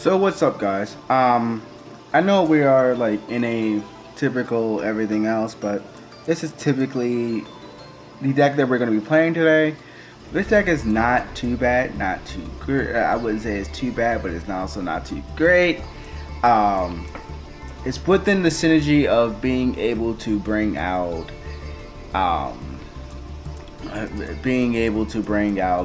So what's up, guys? I know we are like in a typical everything else, but this is typically the deck that we're going to be playing today. This deck is not too bad, not too good. I wouldn't say it's too bad, but it's also not too great. Um, it's within the synergy of being able to bring out, um,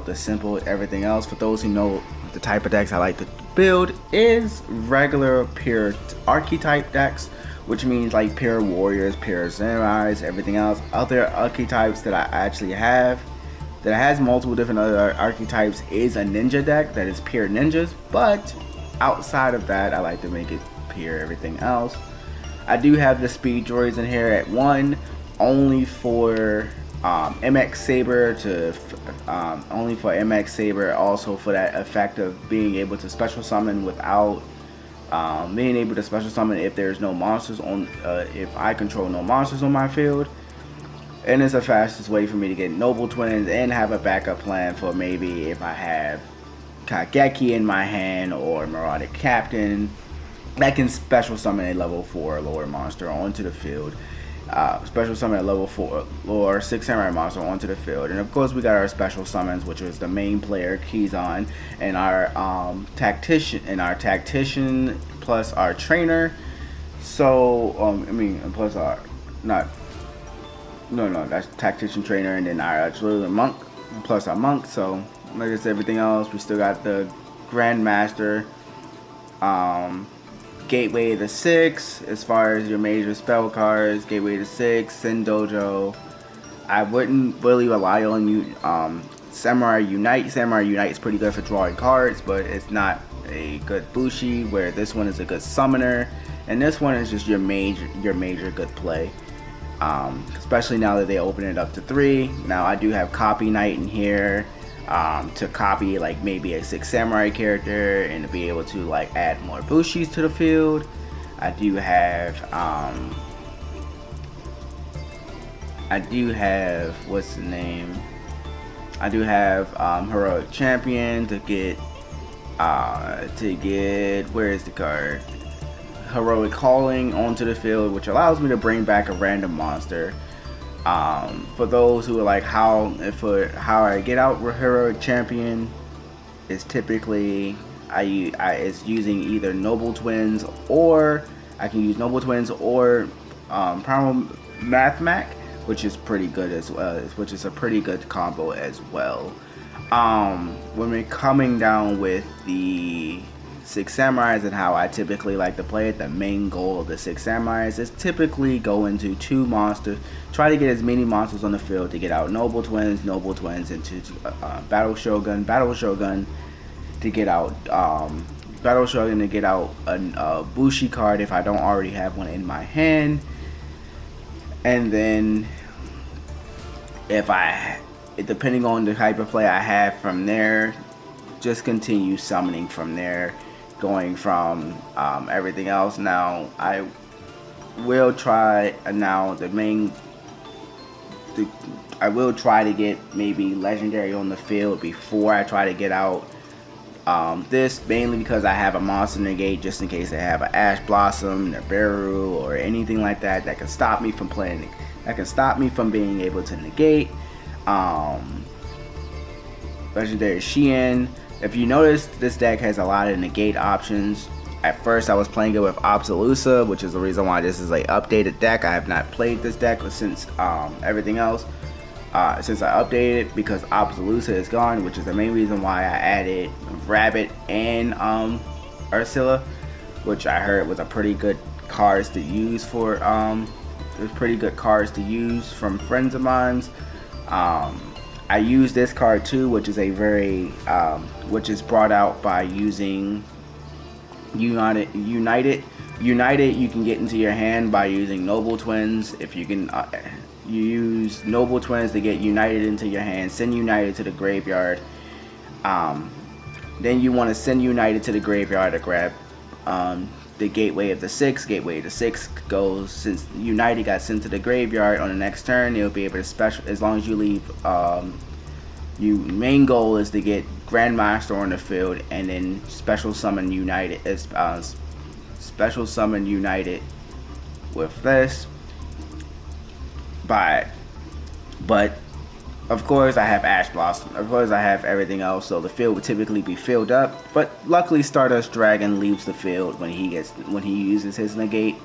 the simple everything else. For those who know the type of decks I like to build is regular pure archetype decks, which means like pure warriors, pure samurais, everything else. Other archetypes that I actually have that has multiple different other archetypes is a ninja deck that is pure ninjas, but outside of that, I like to make it pure everything else. I do have the speed droids in here at 1, only for MX Saber also for that effect of being able to special summon without being able to special summon if there's no monsters on if I control no monsters on my field. And it's the fastest way for me to get Noble Twins and have a backup plan for maybe if I have Kageki in my hand or Marauder Captain that can special summon a level 4 lower monster onto the field. Special summon a level 4 or 6 samurai monster onto the field. And of course we got our special summons, which is the main player Kizan and our tactician plus our trainer. So plus our not no, that's tactician trainer, and then our auxiliary monk plus our monk. So like I said, everything else, we still got the Grandmaster, Gateway to 6 as far as your major spell cards, Gateway to 6, Sin Dojo. I wouldn't really rely on you. Samurai Unite. Samurai Unite is pretty good for drawing cards, but it's not a good Bushi, where this one is a good summoner, and this one is just your major good play. Especially now that they open it up to 3. Now I do have Copy Knight in here to copy like maybe a 6 samurai character and to be able to like add more Bushis to the field. I do have what's the name? I do have Heroic Champion to get where is the card? Heroic Calling onto the field, which allows me to bring back a random monster. For those who are like how I get out Heroic Champion is typically it's using either Noble Twins, or I can use Noble Twins or Primal Mathmac, which is pretty good as well, which is a pretty good combo as well. When we're coming down with the 6 Samurais and how I typically like to play it, the main goal of the 6 Samurais is typically go into 2 monsters, try to get as many monsters on the field to get out Noble Twins into Battle Shogun to get out a Bushi card if I don't already have one in my hand, and then depending on the type of play I have from there, just continue summoning from there, going from everything else. Now I will try I will try to get maybe legendary on the field before I try to get out this, mainly because I have a monster negate just in case I have an Ash Blossom, Nibiru, or anything like that that can stop me from playing, that can stop me from being able to negate. Legendary Shien. If you notice, this deck has a lot of negate options. At first I was playing it with Absolusa, which is the reason why this is an updated deck. I have not played this deck since everything else since I updated it, because Absolusa is gone, which is the main reason why I added Rabbit and Ursula, which I heard was a pretty good cards to use for there's pretty good cards to use from friends of mine. I use this card too, which is a very which is brought out by using United. You can get into your hand by using Noble Twins. If you can you use Noble Twins to get United into your hand, send United to the graveyard. Then you want to send United to the graveyard to grab the Gateway of the 6. Gateway of the 6 goes, since United got sent to the graveyard on the next turn, it'll be able to special, as long as you leave main goal is to get Grandmaster on the field and then special summon United special summon United with this. But of course I have Ash Blossom. Of course I have everything else, so the field would typically be filled up. But luckily Stardust Dragon leaves the field when he uses his negate.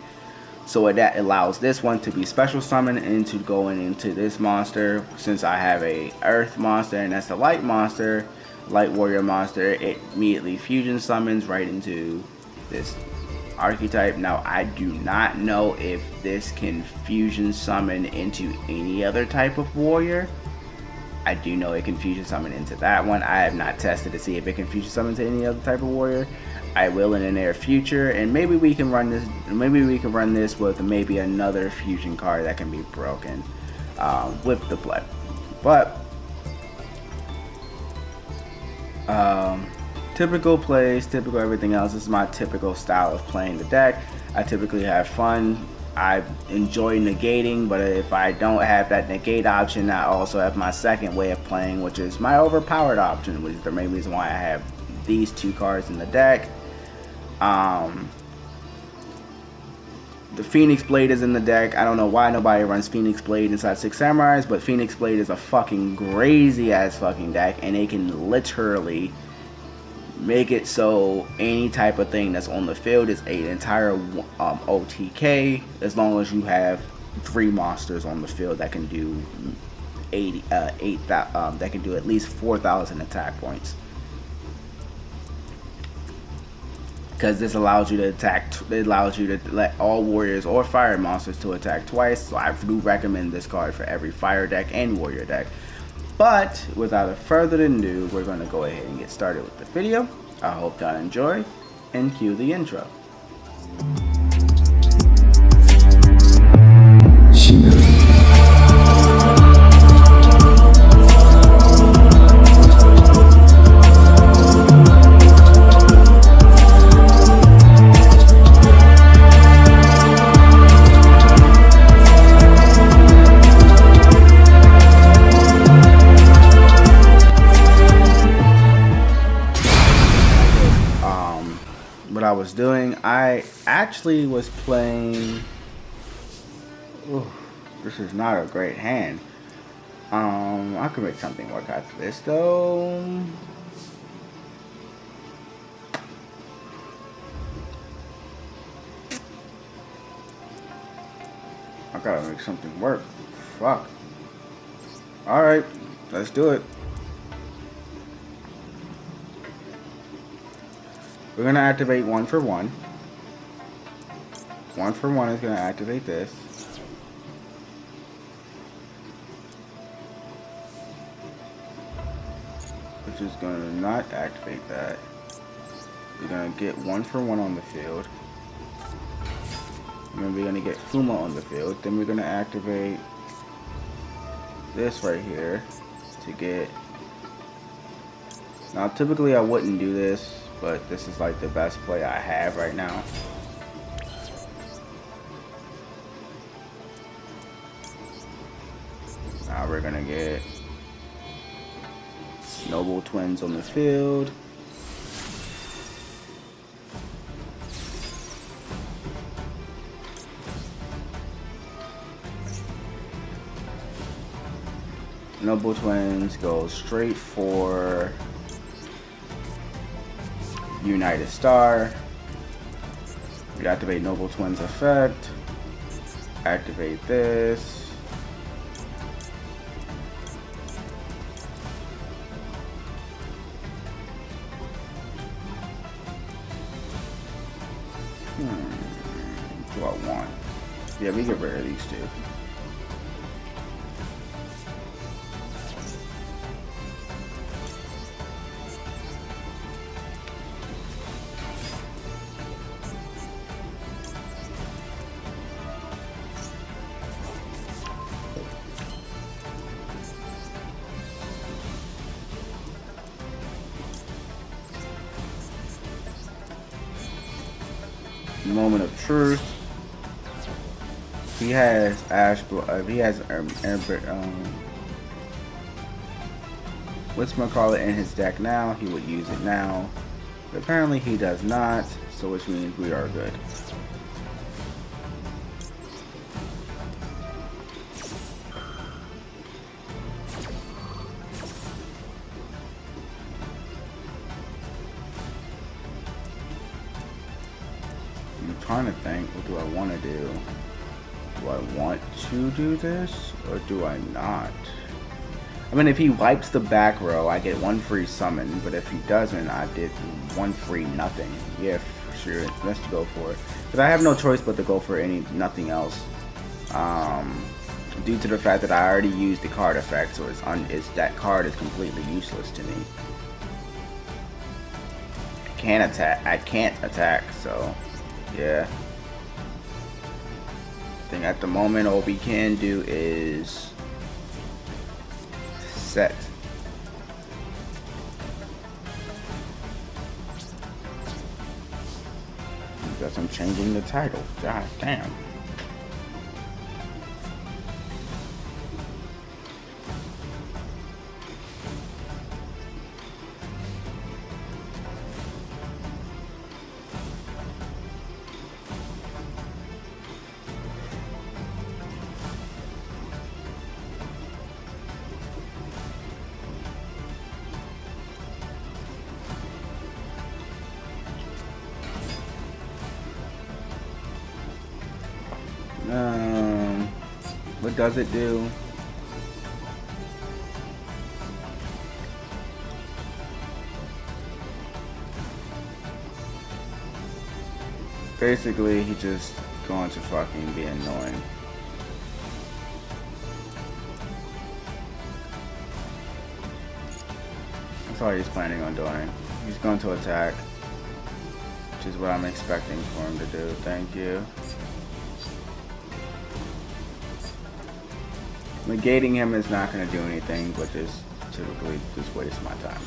So that allows this one to be special summoned into going into this monster. Since I have a Earth monster and that's a Light monster, Light Warrior monster, it immediately fusion summons right into this archetype. Now I do not know if this can fusion summon into any other type of warrior. I do know it can fusion summon into that one. I have not tested to see if it can fusion summon to any other type of warrior. I will in the near future, and maybe we can run this. Maybe we can run this with maybe another fusion card that can be broken with the blood. But typical plays, typical everything else. This is my typical style of playing the deck. I typically have fun. I enjoy negating, but if I don't have that negate option, I also have my second way of playing, which is my overpowered option, which is the main reason why I have these two cards in the deck. The Phoenix Blade is in the deck. I don't know why nobody runs Phoenix Blade inside Six Samurais, but Phoenix Blade is a fucking crazy ass fucking deck, and it can literally make it so any type of thing that's on the field is an entire OTK, as long as you have 3 monsters on the field that can do that can do at least 4,000 attack points. Because this allows you to attack, it allows you to let all warriors or fire monsters to attack twice. So I do recommend this card for every fire deck and warrior deck. But without further ado, we're going to go ahead and get started with the video. I hope y'all enjoy, and cue the intro. I was doing, I actually was playing. Ooh, this is not a great hand. I could make something work out of this though. I gotta make something work. Fuck. Alright, let's do it. We're going to activate 1 for 1. 1 for 1 is going to activate this. Which is going to not activate that. We're going to get 1 for 1 on the field. And then we're going to get Fuma on the field. Then we're going to activate this right here to get... Now typically I wouldn't do this, but this is like the best play I have right now. Now we're gonna get Noble Twins on the field. Noble Twins go straight for United Star. We activate Noble Twins effect. Activate this. What do I want? Yeah, we get rid of these two. Moment of truth. He has Ash. He has whatchamacallit in his deck now, he would use it now. But apparently he does not, so which means we are good. I'm trying to think, what do I want to do? Do I want to do this, or do I not? I mean, if he wipes the back row, I get 1 free summon, but if he doesn't, I did 1 free nothing. Yeah, for sure, let's go for it. Because I have no choice but to go for nothing else. Due to the fact that I already used the card effect, so that card is completely useless to me. I can't attack, so yeah. I think at the moment all we can do is set. Because I'm changing the title. God damn. What does it do? Basically, he just going to fucking be annoying. That's all he's planning on doing. He's going to attack, which is what I'm expecting for him to do. Thank you. Negating him is not going to do anything, but just typically just waste my time.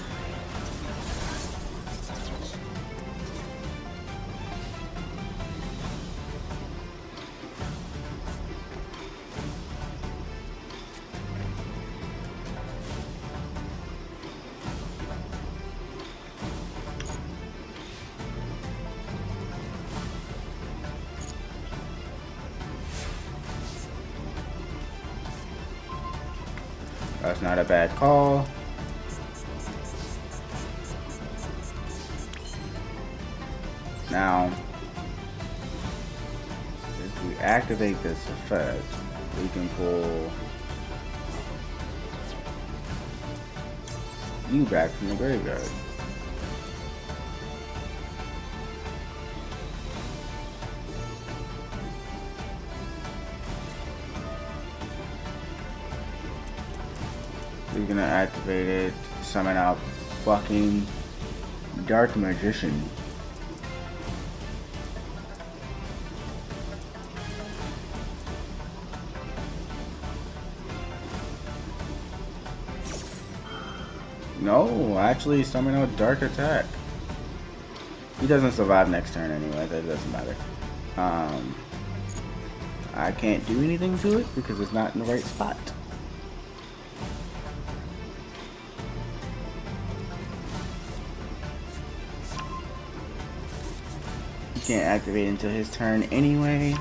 That's not a bad call. Now, if we activate this effect, we can pull you back from the graveyard. We're gonna activate it, summon out fucking Dark Magician. No, actually summon out Dark Attack. He doesn't survive next turn anyway, that doesn't matter. I can't do anything to it because it's not in the right spot. Can't activate until his turn anyway,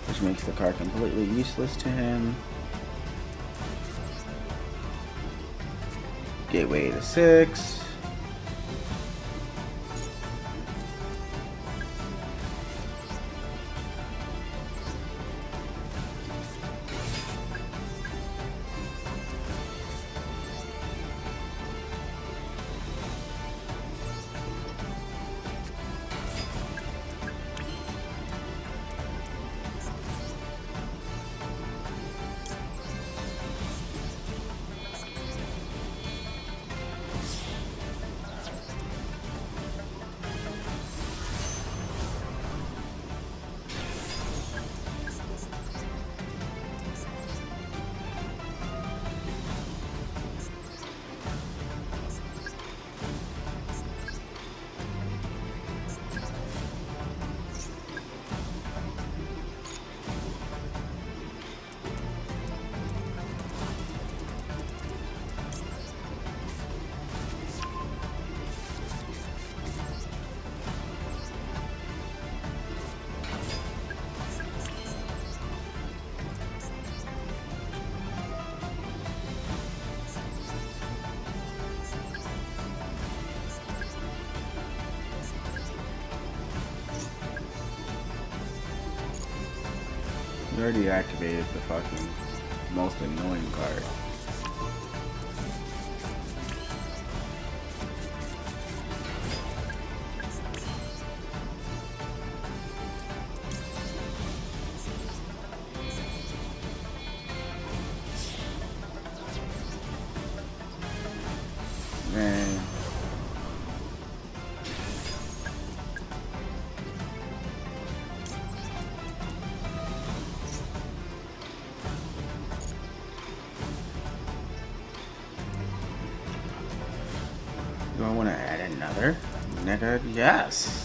which makes the card completely useless to him. Gateway to 6. You already activated the fucking most annoying card. Man. Do I want to add another? Nigga, yes.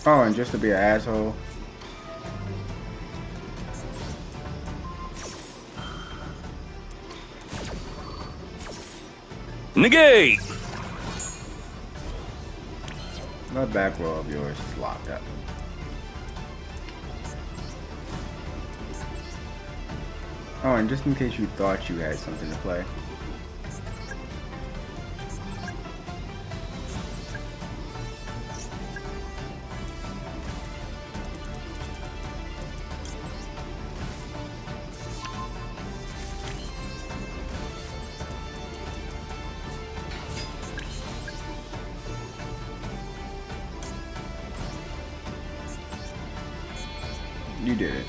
Oh, and just to be an asshole. Negate! That back row of yours is locked up. Oh, and just in case you thought you had something to play. You did it.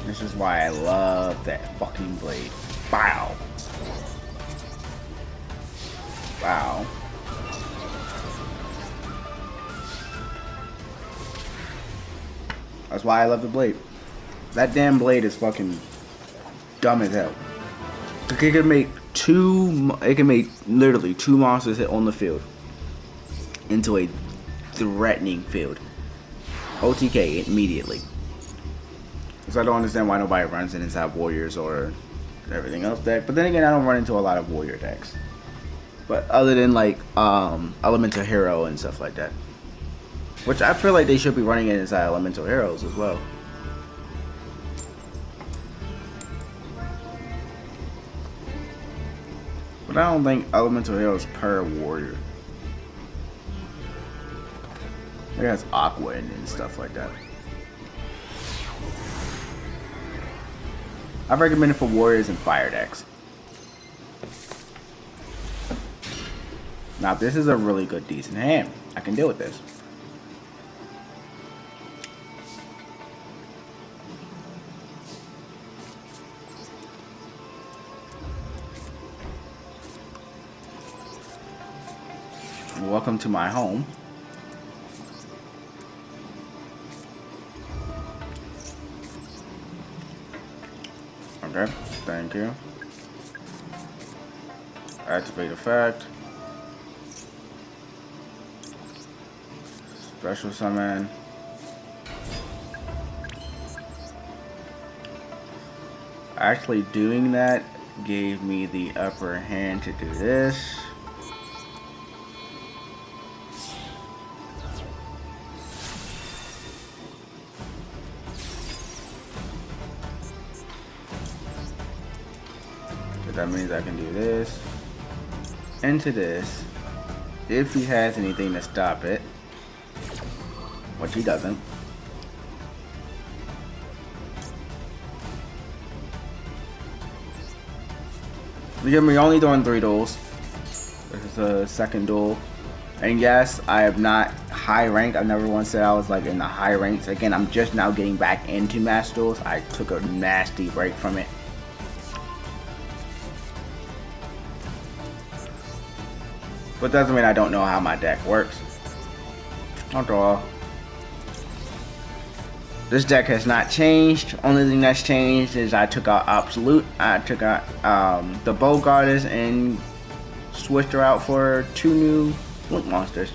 This is why I love that fucking blade. Wow. Wow. That's why I love the blade. That damn blade is fucking dumb as hell. It can make literally two monsters hit on the field into a threatening field. OTK immediately. So I don't understand why nobody runs it inside Warriors or everything else deck. But then again, I don't run into a lot of Warrior decks. But other than like Elemental Hero and stuff like that. Which I feel like they should be running it inside Elemental Heroes as well. But I don't think Elemental Heroes per Warrior. It has Aqua in it and stuff like that. I recommend it for Warriors and Fire decks. Now this is a really good, decent hand. I can deal with this. Welcome to my home. Okay, thank you. Activate effect. Special summon. Actually doing that gave me the upper hand to do this. So that means I can do this into this if he has anything to stop it, which he doesn't. We're only doing 3 duels. This is the second duel. And yes, I have not high ranked. I've never once said I was like in the high ranks. Again, I'm just now getting back into match duels. I took a nasty break from it. But doesn't mean I don't know how my deck works. After all, this deck has not changed. Only thing that's changed is I took out Absolute. I took out the Bow Goddess and switched her out for 2 new Link monsters.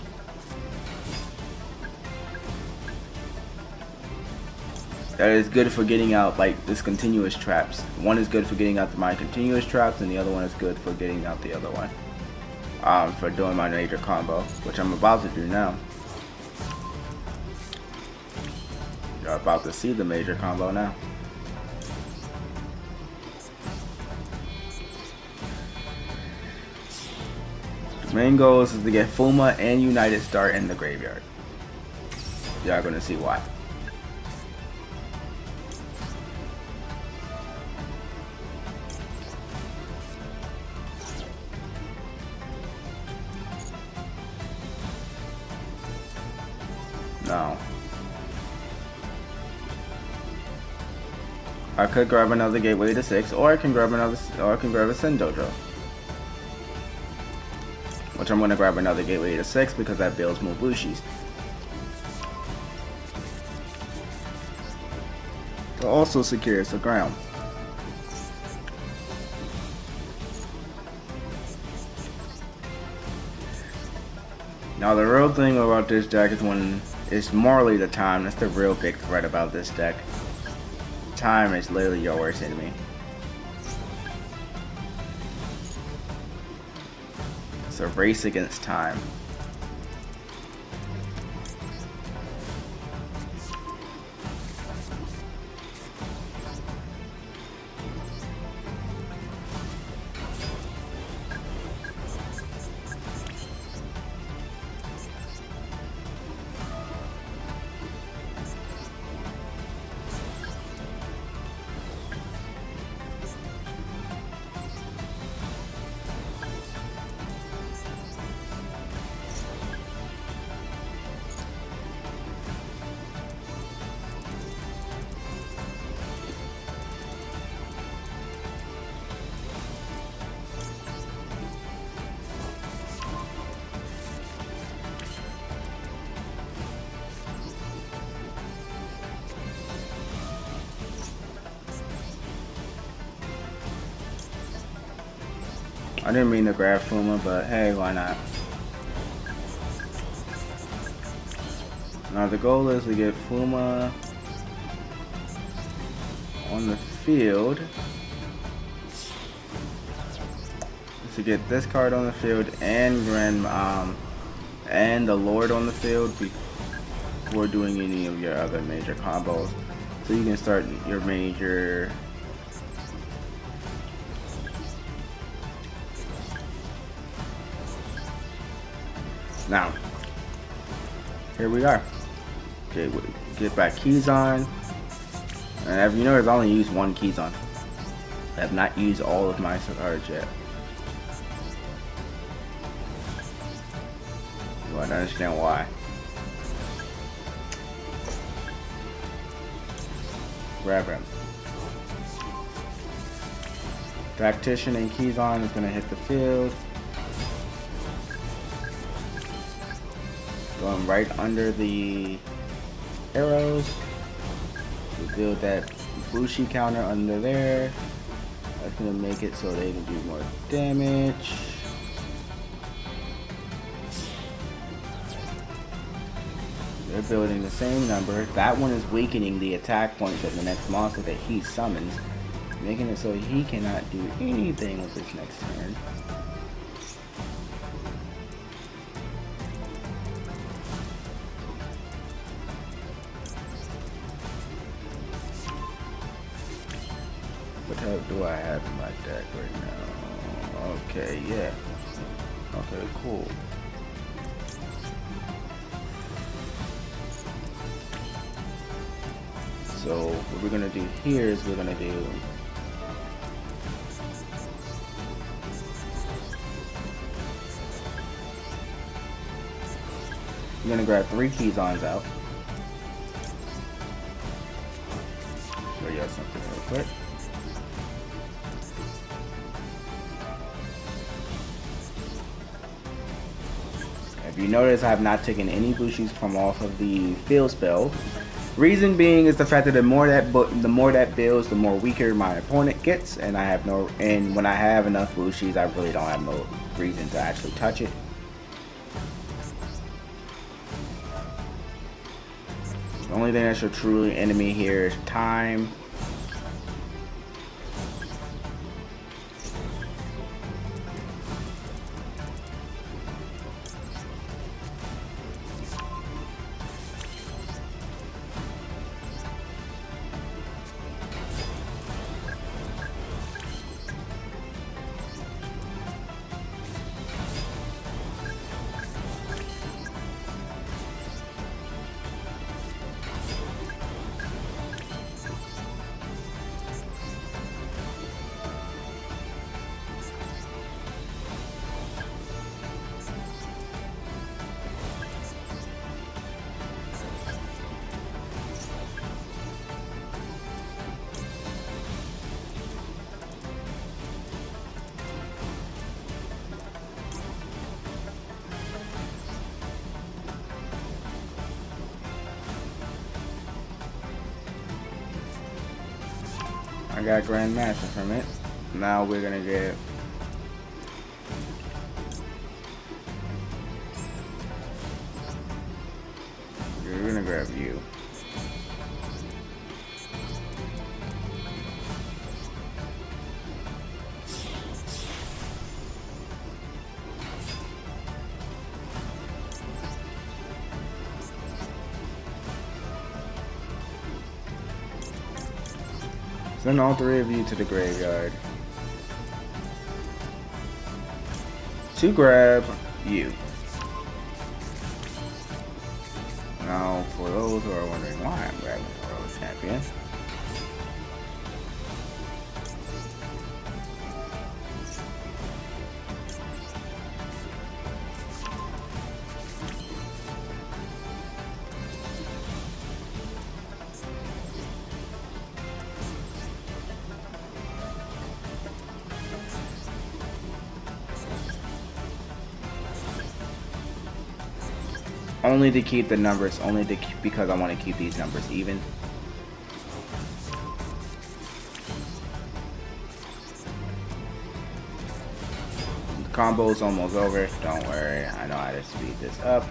That is good for getting out like discontinuous traps. One is good for getting out my continuous traps, and the other one is good for getting out the other one. For doing my major combo, which I'm about to do now. You're about to see the major combo now. The main goal is to get Fuma and United Star in the graveyard. Y'all gonna see why. No. I could grab another Gateway to 6, or I can grab a Sin Dojo. Which I'm gonna grab another Gateway to 6 because that builds more Bushis. It also secures the ground. Now the real thing about this deck is when it's morally the time. That's the real big threat about this deck. Time is literally your worst enemy. It's a race against time. I didn't mean to grab Fuma, but hey, why not? Now the goal is to get Fuma on the field. To get this card on the field and and the Lord on the field before doing any of your other major combos. So you can start your major now. Here we are. Okay, get back keys on. And as you notice, I only used 1 keys on. I have not used all of my cards yet. You want to understand why. Grab him. Tactician and keys on is going to hit the field. Going right under the arrows. We build that Bushi counter under there. That's going to make it so they can do more damage. They're building the same number. That one is weakening the attack points of the next monster that he summons. making it so he cannot do anything with his next turn. What type do I have in my deck right now? Okay, yeah. Okay, cool. So what we're gonna do here is we're gonna do grab 3 Keysons out. Show you something real quick. If you notice, I have not taken any Bushies from off of the field spell. Reason being is the fact that the more that builds, the more weaker my opponent gets, and and when I have enough Bushies, I really don't have no reason to actually touch it. The only thing that's your truly enemy here is time. I got Grandmaster from it. Now we're gonna get grab you. Send all 3 of you to the graveyard to grab you. Now, for those who are wondering why I'm grabbing the World Champion, only to keep the numbers, because I want to keep these numbers even. The combo's almost over. Don't worry, I know how to speed this up.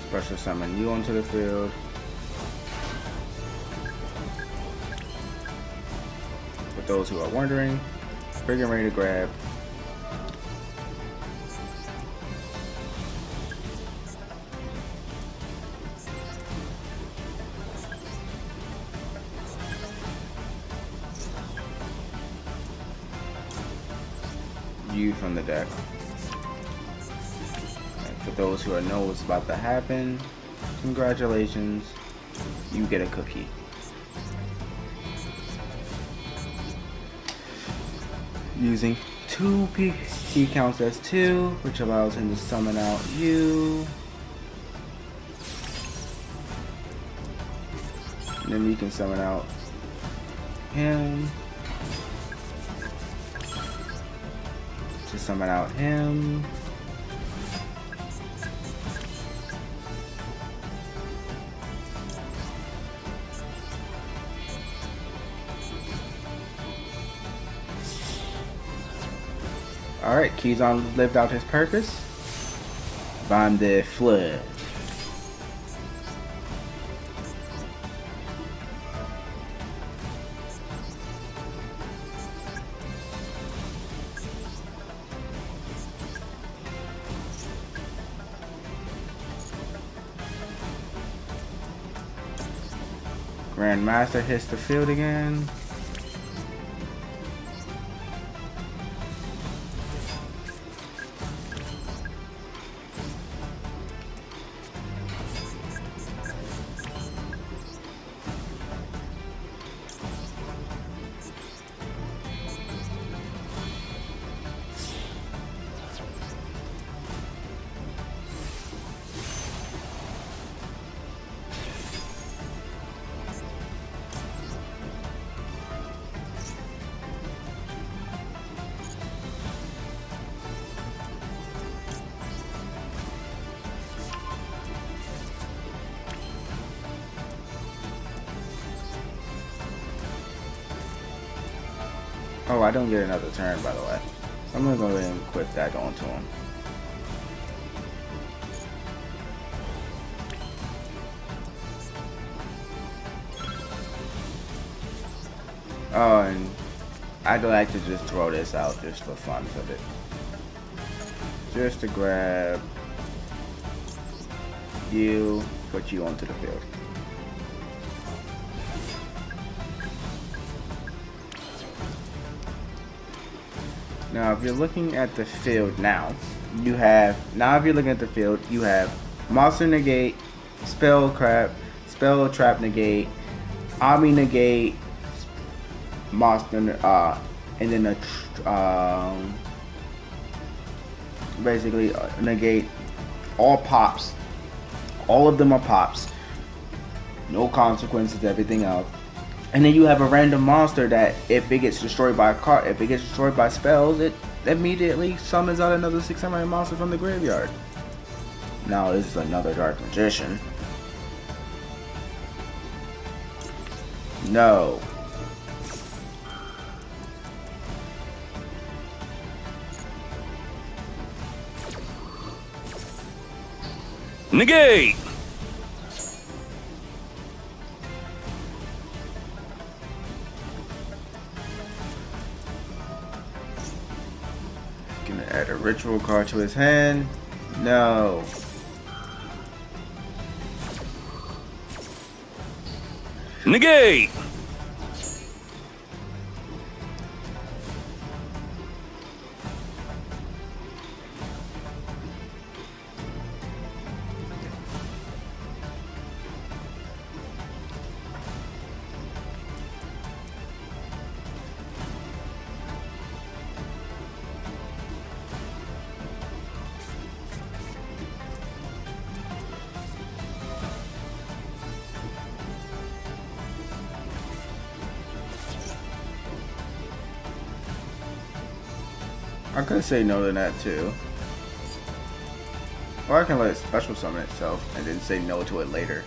Special summon you onto the field. For those who are wondering, big and ready to grab. You from the deck. For those who know what's about to happen, congratulations, you get a cookie. Using 2 he counts as 2, which allows him to summon out you. And then you can summon out him. to summon out him. Alright, Keyzon lived out his purpose. Bomb the flood. Grandmaster hits the field again. Oh, I don't get another turn, by the way. I'm gonna go ahead and equip that onto him. Oh, and I'd like to just throw this out just for fun of it. Just to grab you, put you onto the field. Now, if you're looking at the field now, you have, if you're looking at the field, you have Monster Negate, Spell Trap Negate, Army Negate, Monster, and then basically negate all pops. All of them are pops. No consequences, everything else. And then you have a random monster that if it gets destroyed by a card, if it gets destroyed by spells, it immediately summons out another 6 samurai monster from the graveyard. Now this is another Dark Magician. No. Negate! Gonna add a ritual card to his hand. No. Negate! I could say no to that too. Or I can let it special summon itself and then say no to it later.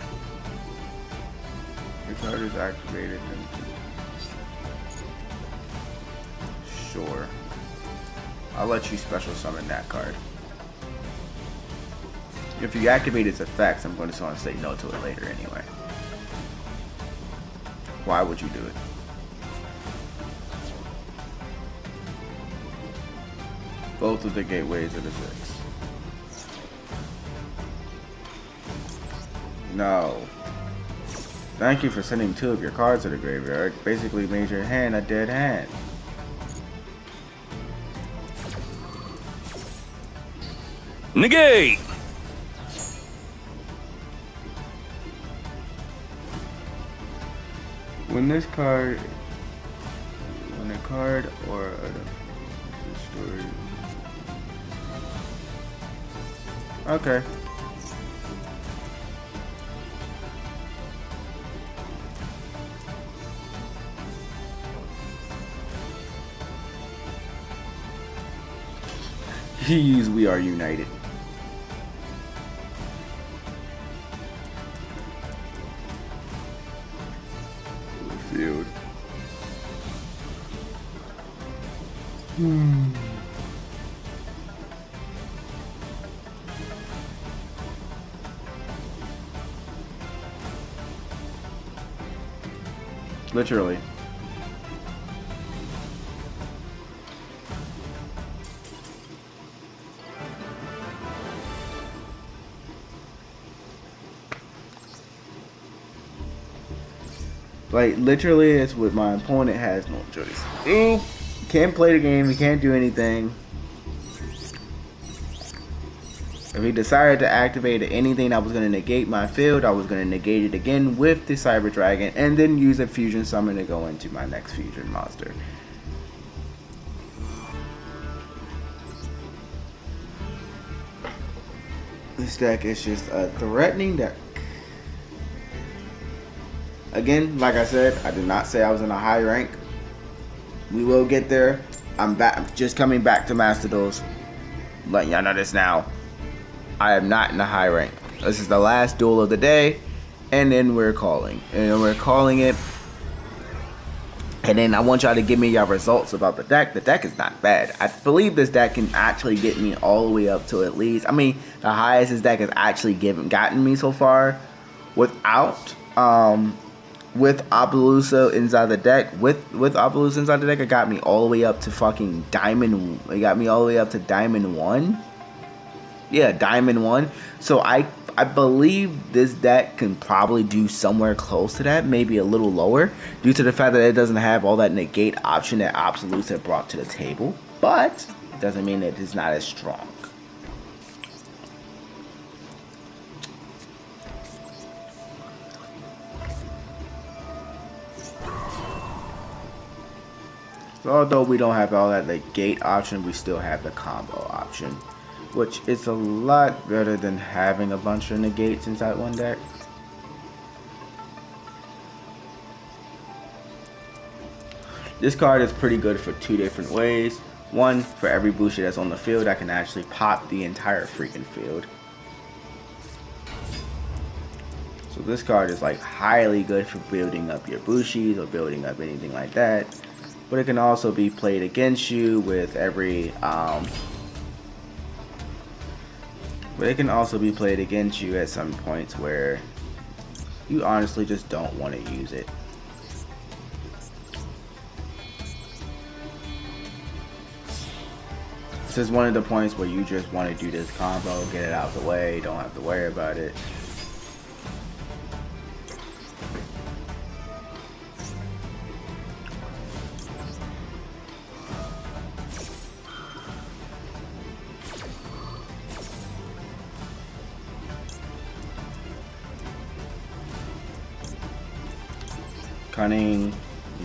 The card is activated. Sure. I'll let you special summon that card. If you activate its effects, I'm going to say no to it later anyway. Why would you do it? Both of the gateways of the 6. No. Thank you for sending 2 of your cards to the graveyard. Basically made your hand a dead hand. Negate! When a card or a story. Okay. Use We Are United. Field. Literally. Like, literally, it's what my opponent has no choice. Ooh, can't play the game, he can't do anything. If he decided to activate anything that was going to negate my field, I was going to negate it again with the Cyber Dragon, and then use a Fusion Summon to go into my next Fusion monster. This deck is just a threatening deck. Again, like I said, I did not say I was in a high rank. We will get there. I'm back, just coming back to Master Duels. Letting y'all know this now. I am not in a high rank. This is the last duel of the day, and then we're calling. And we're calling it. And then I want y'all to give me your results about the deck. The deck is not bad. I believe this deck can actually get me all the way up to at least, I mean, the highest this deck has actually gotten me so far without with Appaloosa inside the deck. With Appaloosa inside the deck, it got me all the way up to fucking Diamond. It got me all the way up to Diamond 1. Yeah, Diamond 1. So I believe this deck can probably do somewhere close to that, maybe a little lower, due to the fact that it doesn't have all that negate option that Appaloosa brought to the table. But it doesn't mean that it's not as strong. So although we don't have all that negate option, we still have the combo option, which is a lot better than having a bunch of negates inside one deck. This card is pretty good for two different ways. One, for every booster that's on the field, I can actually pop the entire freaking field. So this card is like highly good for building up your Bushis or building up anything like that. But it can also be played against you with every but it can also be played against you at some points where you honestly just don't want to use it. This is one of the points where you just want to do this combo, get it out of the way, don't have to worry about it. Cunning,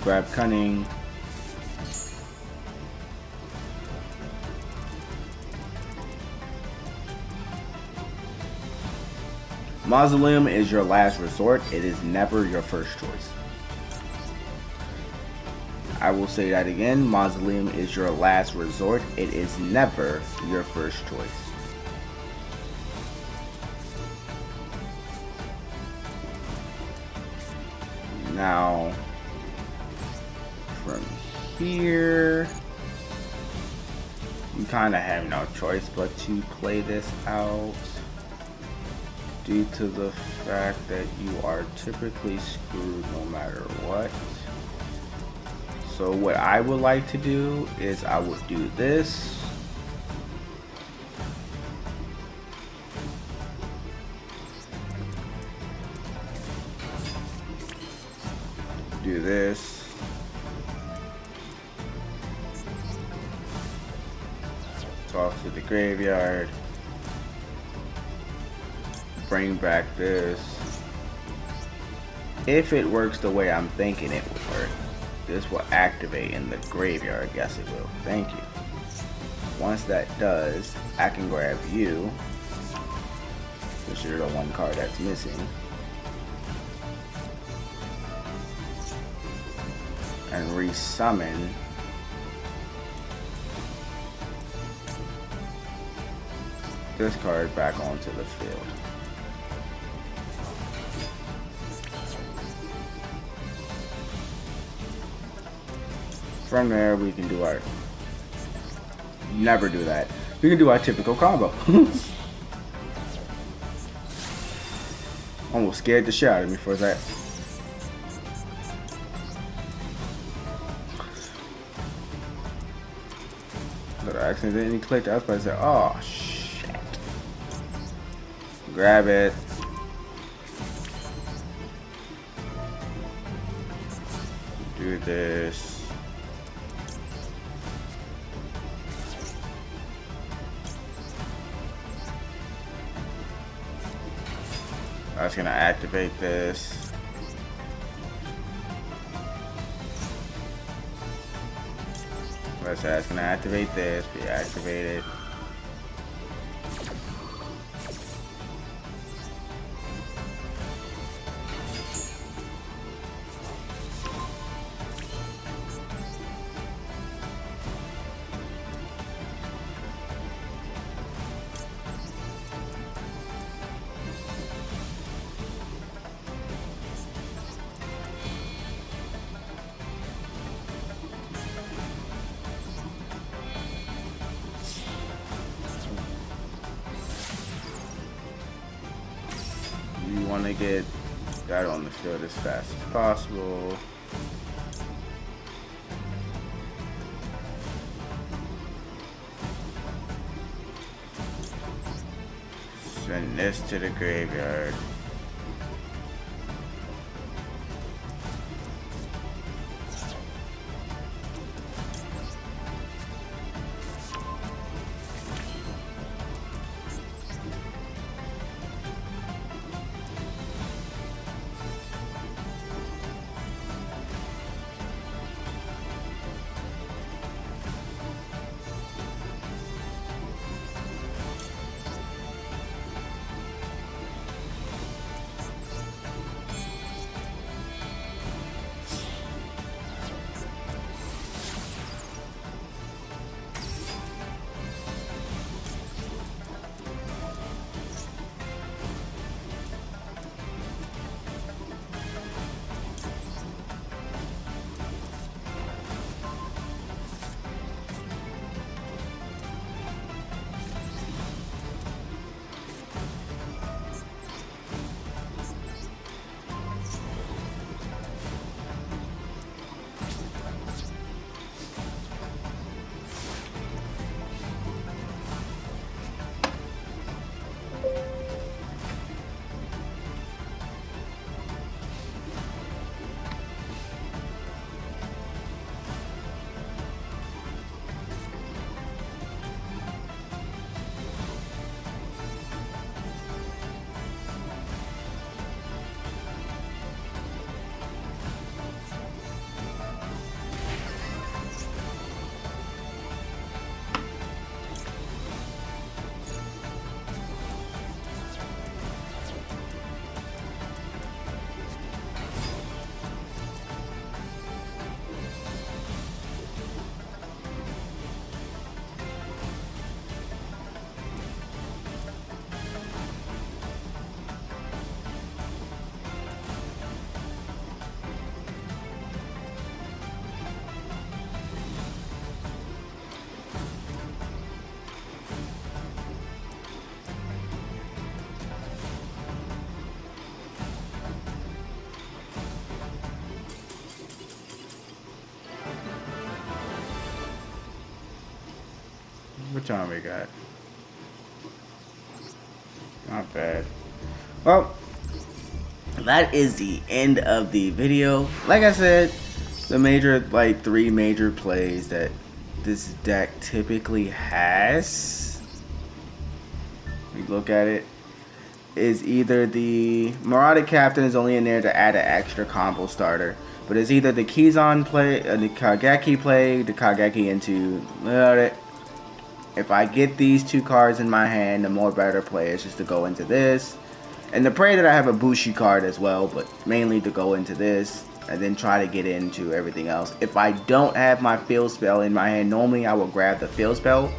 grab Cunning. Mausoleum is your last resort. It is never your first choice. I will say that again. Mausoleum is your last resort. It is never your first choice. Now, from here, you kind of have no choice but to play this out due to the fact that you are typically screwed no matter what. So what I would like to do is I would do this. Do this. Toss to the graveyard. Bring back this. If it works the way I'm thinking it would work, this will activate in the graveyard. Yes, it will. Thank you. Once that does, I can grab you, because you're the one card that's missing, and resummon this card back onto the field. From there, we can do our... Never do that. We can do our typical combo. Almost scared the shit out of me for a sec. But I accidentally clicked. I was about to say, oh shit. Grab it. Do this. I was gonna activate this. I was gonna activate this, deactivate it. You want to get that on the field as fast as possible. Send this to the graveyard. What time we got? Not bad. Well, that is the end of the video. Like I said, the major, like 3 major plays that this deck typically has, we look at it, is either the Marauder Captain is only in there to add an extra combo starter, but it's either the Kizan play, the Kageki play, the Kageki into, if I get these 2 cards in my hand, the more better play is just to go into this. And the pray that I have a Bushi card as well, but mainly to go into this and then try to get into everything else. If I don't have my field spell in my hand, normally I will grab the field spell.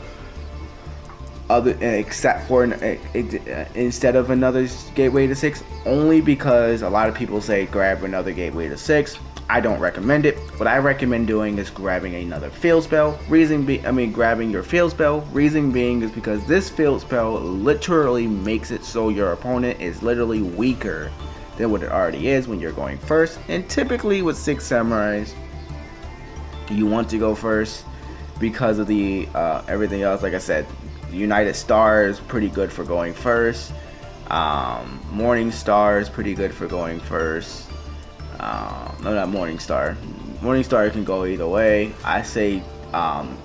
other except for instead of another gateway to 6, only because a lot of people say grab another gateway to 6. I don't recommend it. What I recommend doing is grabbing another field spell. Grabbing your field spell. Reason being is because this field spell literally makes it so your opponent is literally weaker than what it already is when you're going first. And typically with 6 samurais, you want to go first because of the everything else. Like I said, United Star is pretty good for going first. Morning Star is pretty good for going first. No, not Morning Star. Morning Star can go either way. I say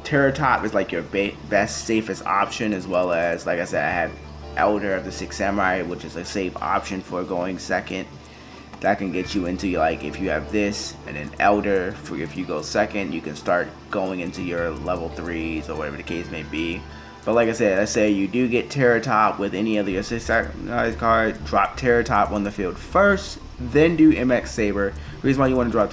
Terra Top is like your best, safest option, as well as, like I said, I have Elder of the 6 Samurai, which is a safe option for going second. That can get you into, like, if you have this and then Elder, for if you go second, you can start going into your level 3s or whatever the case may be. But like I said, let's say you do get Terra Top with any of the assist card, drop Terra Top on the field first, then do MX Saber. Reason why you want to drop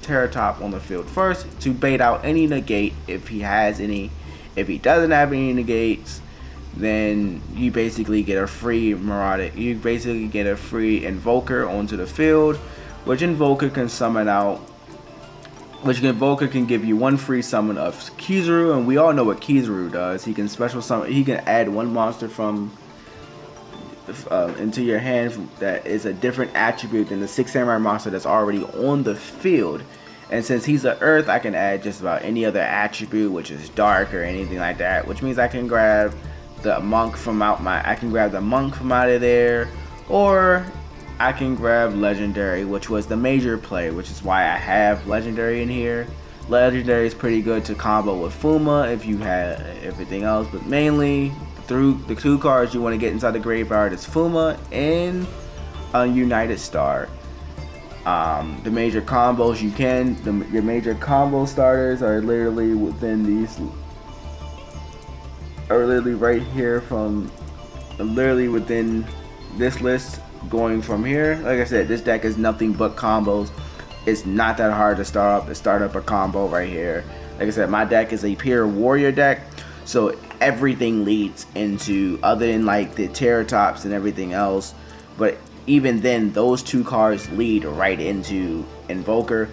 Terra Top on the field first, to bait out any negate if he has any. If he doesn't have any negates, then you basically get a free Marauder. You basically get a free Invoker onto the field, which Invoker can summon out. Which Invoker can give you one free summon of Kizaru, and we all know what Kizaru does. He can special summon. He can add one monster from into your hand that is a different attribute than the 6 samurai monster that's already on the field. And since he's an earth, I can add just about any other attribute, which is dark or anything like that. Which means I can grab the monk from out of there, or I can grab legendary, which was the major play, which is why I have legendary in here. Legendary is pretty good to combo with Fuma if you have everything else, but mainly through the 2 cards you want to get inside the graveyard is Fuma and a United Star. The major combos your major combo starters are literally within these, are literally right here from, literally within this list. Going from here, like I said, this deck is nothing but combos. It's not that hard to start up a combo right here. Like I said, my deck is a pure warrior deck, so everything leads into, other than like the Terra Tops and everything else, but even then those 2 cards lead right into Invoker.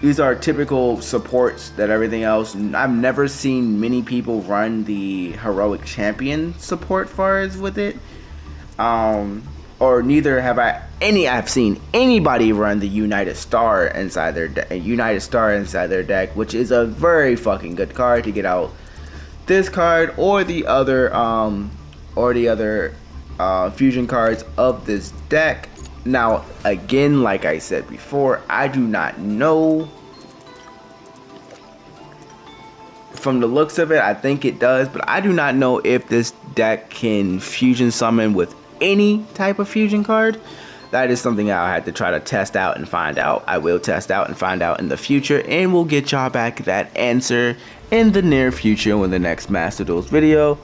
These are typical supports that everything else. I've never seen many people run the heroic champion support far as with it. Or neither have I've seen anybody run the United Star inside their deck, which is a very fucking good card to get out this card or the other fusion cards of this deck. Now, again, like I said before, I do not know. From the looks of it, I think it does, but I do not know if this deck can fusion summon with any type of fusion card. That is something I'll have to try to test out and find out. I will test out and find out in the future, and we'll get y'all back that answer in the near future with the next Master Duels video,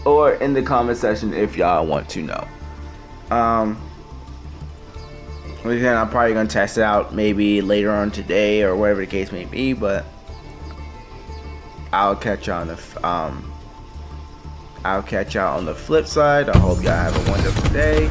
or in the comment section if y'all want to know. Again, I'm probably gonna test it out maybe later on today or whatever the case may be, but I'll catch y'all on the flip side. I hope y'all have a wonderful day.